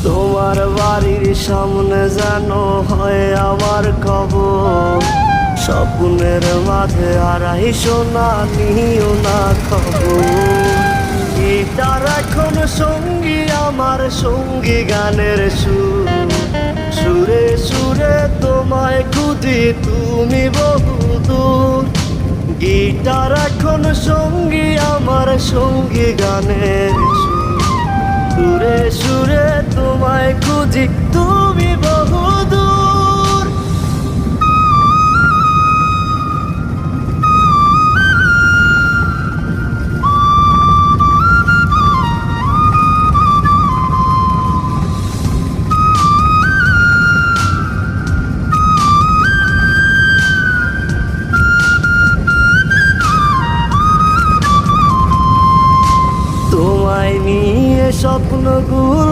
তোমার বাড়ির সামনে যেন হয় আমার কবর, স্বপ্নের মাঝে হারাই সোনা নিও না খবর। গিটার এখন সঙ্গী আমার, সঙ্গী গানের সুর, সুরে সুরে তোমায় খুঁজি তুমি বহুদূর। গিটার এখন সঙ্গী আমার, সঙ্গী গানের সুর, সুরে সুরে তোমায় খুঁজি তুমি বহুদূর। তোমায় নিয়ে স্বপ্নগুলো